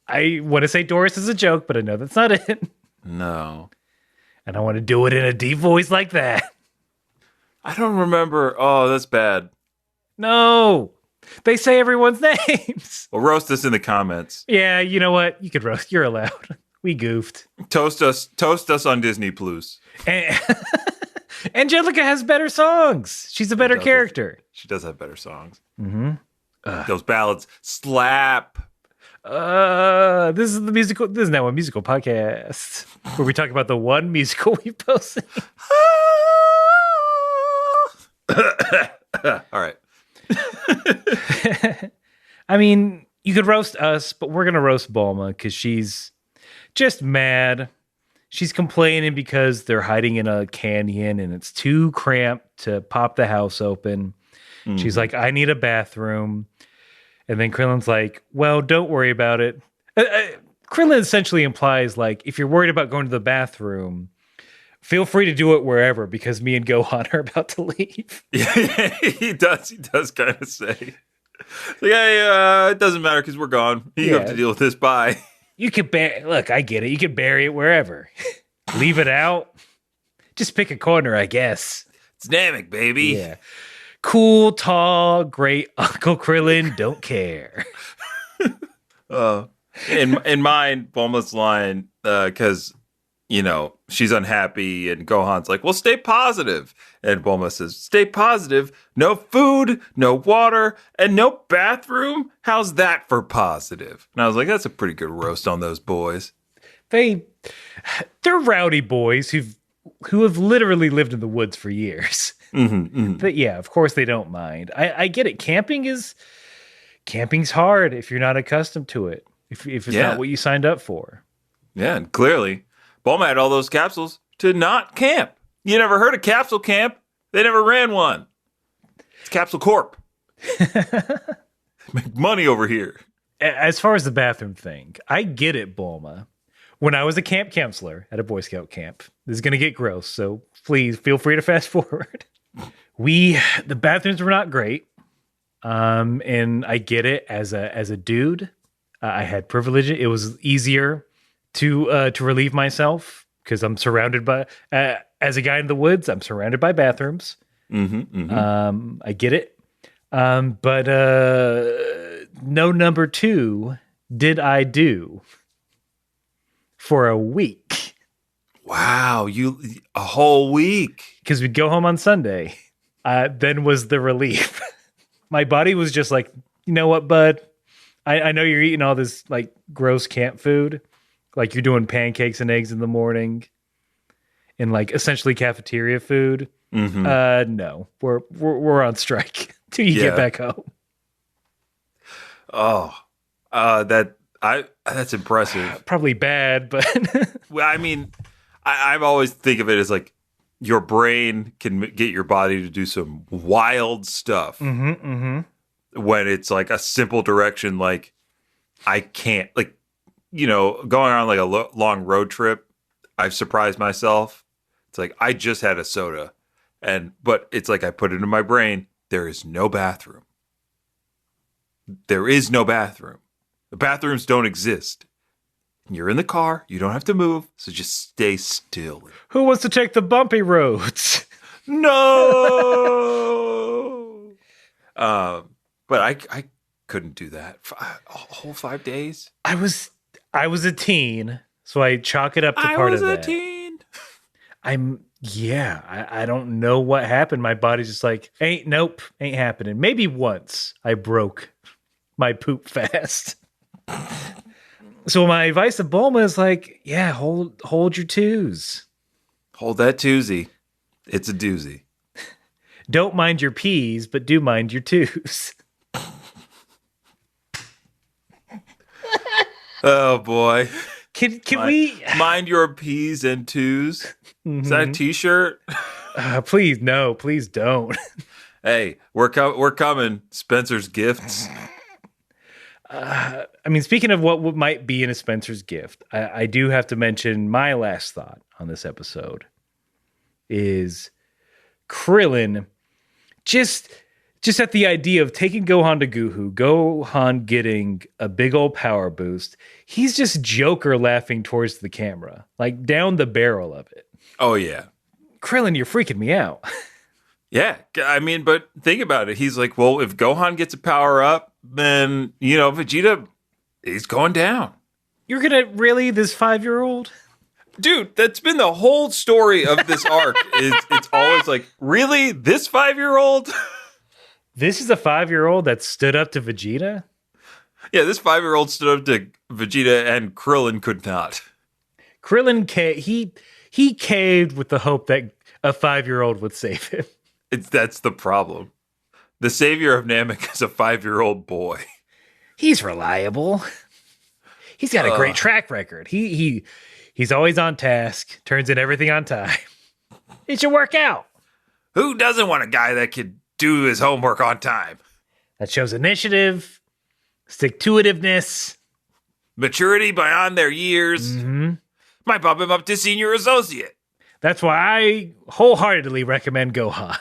I want to say Doris is a joke, but I know that's not it. No. And I want to do it in a deep voice like that. I don't remember. Oh, that's bad. No. They say everyone's names. Well, roast us in the comments. Yeah, you know what? You could roast. You're allowed. We goofed. Toast us on Disney Plus. Angelica has better songs. She's a better character. She does have better songs. Those ballads slap. This is now a musical podcast where we talk about the one musical we posted. All right. I mean, you could roast us, but we're gonna roast Bulma because she's just mad. She's complaining because they're hiding in a canyon and it's too cramped to pop the house open. She's like, I need a bathroom. And then Krillin's like, well, don't worry about it. Krillin essentially implies, like, if you're worried about going to the bathroom, feel free to do it wherever because me and Gohan are about to leave. Yeah, he does kind of say. Yeah, it doesn't matter because we're gone. You have to deal with this. Bye. You could look, I get it. You could bury it wherever. Leave it out. Just pick a corner, I guess. It's Namek, baby. Yeah. Cool, tall, great Uncle Krillin, don't care. In mine, Bulma's line, because she's unhappy, and Gohan's like, "Well, stay positive." And Bulma says, "Stay positive. No food, no water, and no bathroom. How's that for positive?" And I was like, "That's a pretty good roast on those boys." They're rowdy boys who have literally lived in the woods for years. But yeah, of course they don't mind. I get it. Camping's hard if you're not accustomed to it. If it's not what you signed up for. Yeah, and clearly, Bulma had all those capsules to not camp. You never heard of Capsule Camp? They never ran one. It's Capsule Corp. Make money over here. As far as the bathroom thing, I get it, Bulma. When I was a camp counselor at a Boy Scout camp, this is going to get gross, so please feel free to fast forward. The bathrooms were not great, and I get it. As a dude, I had privilege. It was easier to relieve myself because I'm surrounded by. As a guy in the woods, I'm surrounded by bathrooms. I get it, but no number two did I do for a week. Wow, a whole week. Because we'd go home on Sunday. Then was the relief. My body was just like, you know what, bud? I know you're eating all this like gross camp food. Like you're doing pancakes and eggs in the morning. And like essentially cafeteria food. No, we're on strike till you get back home. Oh, that's impressive. Probably bad, but well, I mean, I've always think of it as like your brain can get your body to do some wild stuff when it's like a simple direction. Like I can't, like, going on like a long road trip. I've surprised myself. It's like I just had a soda, but it's like I put it in my brain. There is no bathroom. There is no bathroom. The bathrooms don't exist. You're in the car. You don't have to move. So just stay still. Who wants to take the bumpy roads? No. But I couldn't do that for a whole 5 days. I was a teen, so I chalk it up to part of that. I was a teen. I don't know what happened. My body's just like, ain't happening. Maybe once I broke my poop fast. So my advice to Bulma is like, yeah, hold your twos. Hold that twosie. It's a doozy. Don't mind your peas, but do mind your twos. Oh boy. Can we mind your P's and twos? Is that a t-shirt? Please don't. Hey, we're coming. Spencer's Gifts. I mean, speaking of what might be in a Spencer's gift, I do have to mention my last thought on this episode is Krillin just at the idea of taking Gohan to Gohan getting a big old power boost. He's just Joker laughing towards the camera, like down the barrel of it. Oh, yeah. Krillin, you're freaking me out. Yeah, I mean, but think about it. He's like, well, if Gohan gets a power up, then, Vegeta, he's going down. You're going to really, this 5-year-old? Dude, that's been the whole story of this arc. It's always like, really? This 5-year-old? This is a 5-year-old that stood up to Vegeta? Yeah, this 5-year-old stood up to Vegeta and Krillin could not. Krillin, he caved with the hope that a 5-year-old would save him. That's the problem. The savior of Namek is a 5-year-old boy. He's reliable. He's got a great track record. He's always on task, turns in everything on time. It should work out. Who doesn't want a guy that can do his homework on time? That shows initiative, stick-to-itiveness, maturity beyond their years. Might bump him up to senior associate. That's why I wholeheartedly recommend Gohan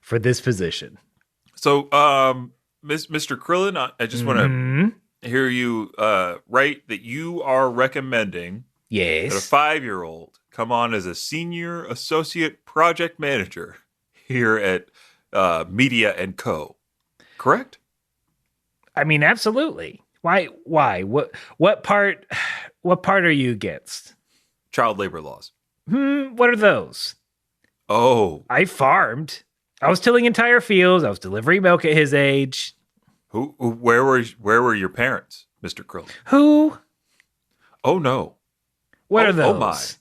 for this position. So, Mr. Krillin, I just want to hear you write that you are recommending that a 5-year-old come on as a senior associate project manager. here at Media and Co. Correct? I mean, absolutely. Why? What part are you against? Child labor laws. What are those? Oh, I farmed. I was tilling entire fields. I was delivering milk at his age. where were your parents, Mr. Krillin? Who? Oh no. What are Oh those?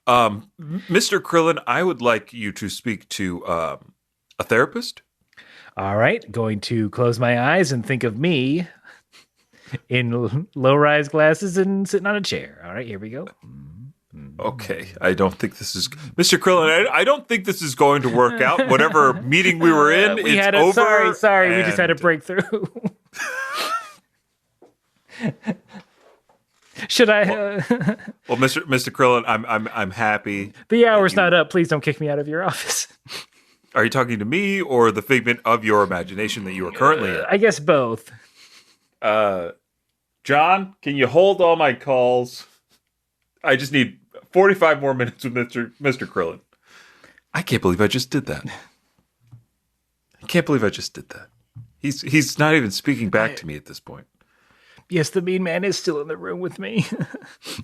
my. Mr. Krillin, I would like you to speak to a therapist. All right, going to close my eyes and think of me in low-rise glasses and sitting on a chair. All right, here we go. Okay, I don't think this is Mr. Krillin. I don't think this is going to work out. Whatever meeting we were in, it's over. Sorry, we just had a breakthrough. Should I? Well, Mr. Krillin, I'm happy. The hour's not up. Please don't kick me out of your office. Are you talking to me or the figment of your imagination that you are currently in? I guess both. John, can you hold all my calls? I just need 45 more minutes with Mr. Krillin. I can't believe I just did that. He's not even speaking back to me at this point. Yes, the mean man is still in the room with me.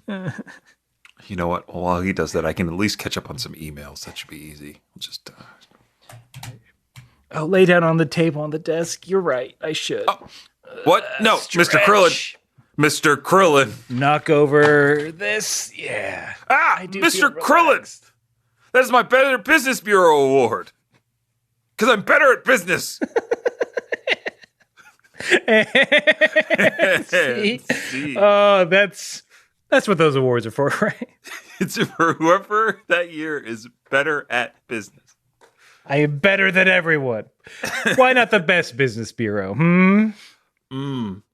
You know what? Well, while he does that, I can at least catch up on some emails. That should be easy. I'll just... Oh, lay down on the table on the desk. You're right. I should. Oh, what? No, Stretch. Mr. Krillin. Mr. Krillin. Knock over this. Yeah. Mr. Krillin. That is my Better Business Bureau award. Because I'm better at business. See? Oh, that's what those awards are for, right? It's for whoever that year is better at business. I am better than everyone. Why not the best business bureau?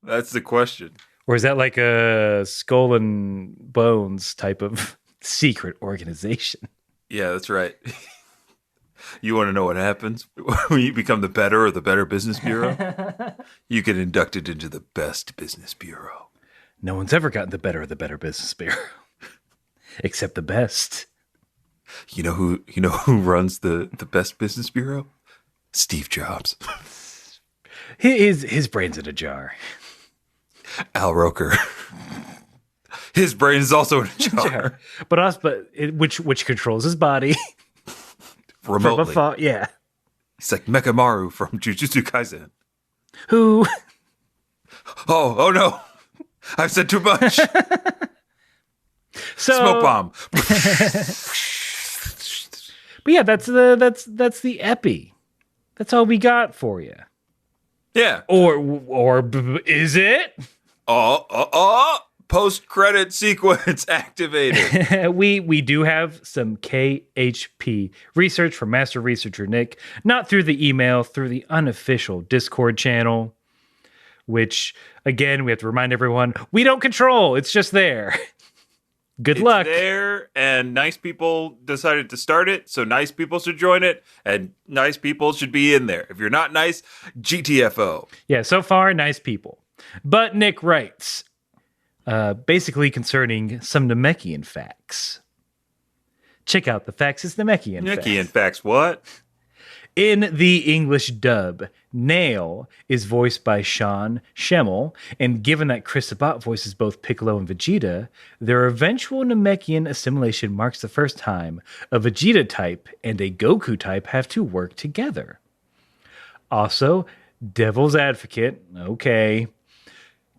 That's the question. Or is that like a skull and bones type of secret organization? Yeah, that's right. You want to know what happens when you become the better or the Better Business Bureau? You get inducted into the Best Business Bureau. No one's ever gotten the better of the Better Business Bureau. Except the best. You know who runs the Best Business Bureau? Steve Jobs. His brain's in a jar. Al Roker. His brain is also in a jar. Which controls his body remotely. From afar, yeah. He's like Mekamaru from Jujutsu Kaisen. Who? Oh no! I've said too much. Smoke bomb. But yeah, that's the epi. That's all we got for you. Yeah. Or is it? Post-credit sequence activated. We do have some KHP research from Master Researcher Nick, not through the email, through the unofficial Discord channel, which, again, we have to remind everyone, we don't control. It's just there. Good luck. It's there, and nice people decided to start it, so nice people should join it, and nice people should be in there. If you're not nice, GTFO. Yeah, so far, nice people. But Nick writes, basically concerning some Namekian facts. Check out the facts is Namekian facts. Namekian facts, what? In the English dub, Nail is voiced by Sean Schemmel, and given that Chris Sabat voices both Piccolo and Vegeta, their eventual Namekian assimilation marks the first time a Vegeta type and a Goku type have to work together. Also, Devil's Advocate, okay.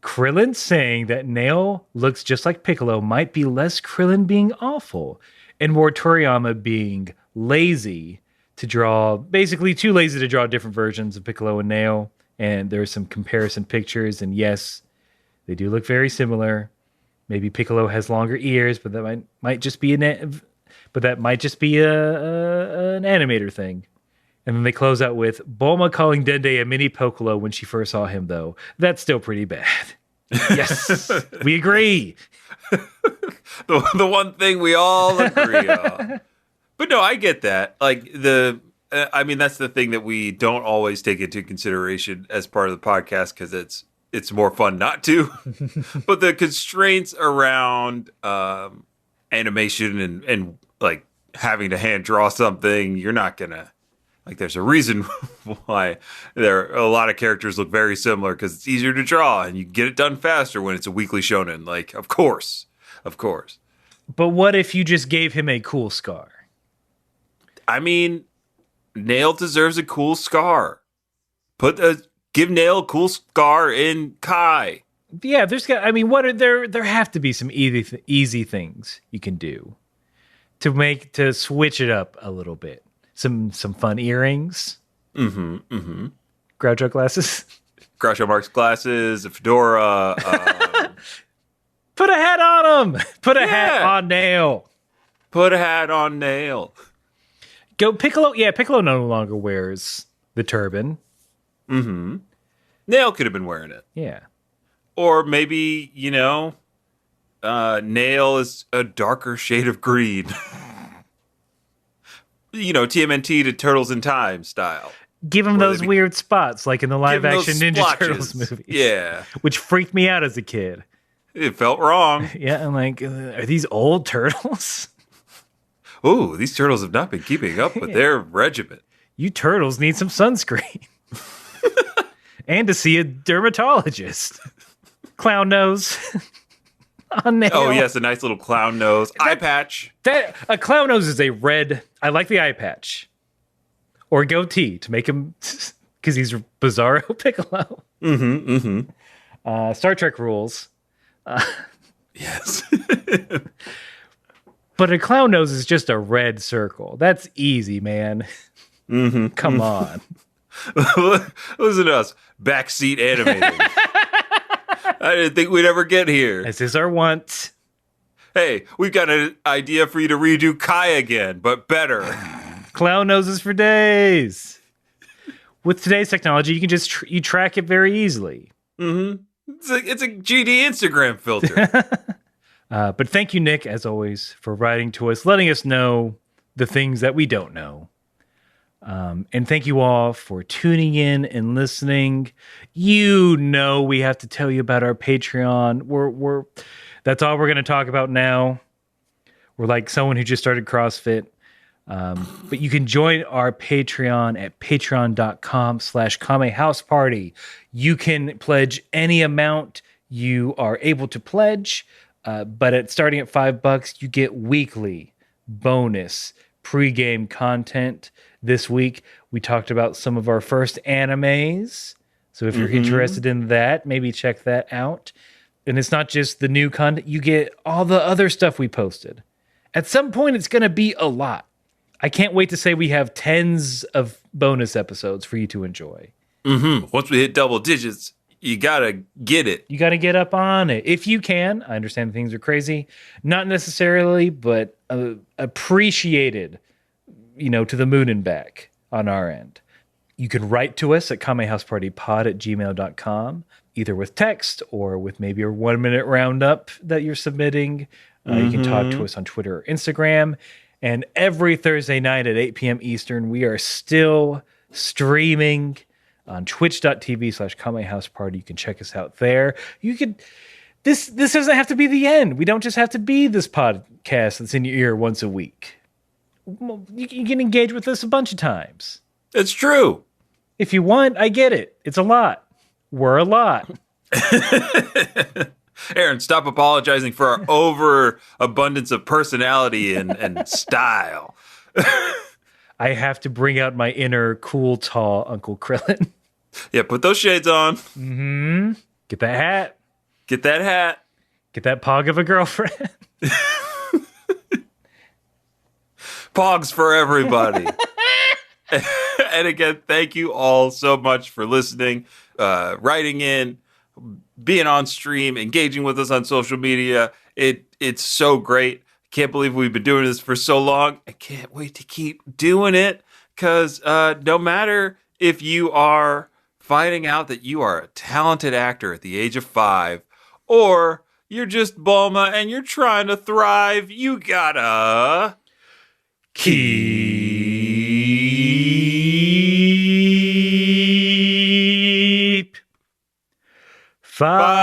Krillin saying that Nail looks just like Piccolo might be less Krillin being awful, and more Toriyama being lazy to draw, basically too lazy to draw different versions of Piccolo and Nail. And there's some comparison pictures, and yes, they do look very similar. Maybe Piccolo has longer ears, but that might just be an animator thing. And then they close out with Bulma calling Dende a mini Piccolo when she first saw him, though. That's still pretty bad. Yes, we agree. the one thing we all agree on. But no, I get that. Like that's the thing that we don't always take into consideration as part of the podcast because it's more fun not to. But the constraints around animation and like having to hand draw something, you're not gonna Like, there's a reason why there a lot of characters look very similar, because it's easier to draw and you get it done faster when it's a weekly shonen. Like, of course. But what if you just gave him a cool scar? I mean, Nail deserves a cool scar. Give Nail a cool scar in Kai. Yeah, there have to be some easy things you can do to switch it up a little bit. Some fun earrings. Groucho glasses. Groucho Marx glasses, a fedora. Put a hat on him. Put a hat on Nail. Put a hat on Nail. Go Piccolo. Yeah, Piccolo no longer wears the turban. Nail could have been wearing it. Yeah. Or maybe, Nail is a darker shade of green. TMNT to Turtles in Time style. Give him those weird spots, like in the live-action Ninja Turtles movies. Yeah. Which freaked me out as a kid. It felt wrong. Yeah, I'm like, are these old turtles? Ooh, these turtles have not been keeping up with their regiment. You turtles need some sunscreen. And to see a dermatologist. Clown nose. On Nail. Oh, yes, a nice little clown nose. Eye patch. A clown nose is a red. I like the eye patch. Or goatee to make him, because he's Bizarro Piccolo. Star Trek rules. Yes. But a clown nose is just a red circle. That's easy, man. Come on. Listen to us, backseat animating. I didn't think we'd ever get here. This is our want. Hey, we've got an idea for you to redo Kai again, but better. Clown noses for days. With today's technology, you can just you track it very easily. It's a GD Instagram filter. But thank you, Nick, as always, for writing to us, letting us know the things that we don't know. And thank you all for tuning in and listening. We have to tell you about our Patreon. That's all we're going to talk about now. We're like someone who just started CrossFit. But you can join our Patreon at patreon.com/Kame House Party. You can pledge any amount you are able to pledge. But starting at $5, you get weekly bonus pregame content. This week, we talked about some of our first animes. So if you're interested in that, maybe check that out. And it's not just the new content. You get all the other stuff we posted. At some point, it's going to be a lot. I can't wait to say we have tens of bonus episodes for you to enjoy. Once we hit double digits, you got to get it. You got to get up on it. If you can. I understand things are crazy. Not necessarily, but appreciated. To the moon and back on our end. You can write to us at kamehousepartypod@gmail.com, either with text or with maybe a 1 minute roundup that you're submitting. You can talk to us on Twitter or Instagram. And every Thursday night at 8 p.m. Eastern, we are still streaming on twitch.tv/kamehouseparty. You can check us out there. This doesn't have to be the end. We don't just have to be this podcast that's in your ear once a week. You can engage with us a bunch of times. It's true. If you want, I get it. It's a lot. We're a lot. Aaron, stop apologizing for our overabundance of personality and style. I have to bring out my inner cool, tall Uncle Krillin. Yeah, put those shades on. Get that hat. Get that hat. Get that pog of a girlfriend. Pogs for everybody. And again, thank you all so much for listening, writing in, being on stream, engaging with us on social media. It's so great. Can't believe we've been doing this for so long. I can't wait to keep doing it, because no matter if you are finding out that you are a talented actor at the age of 5, or you're just Bulma and you're trying to thrive, you gotta keep fighting.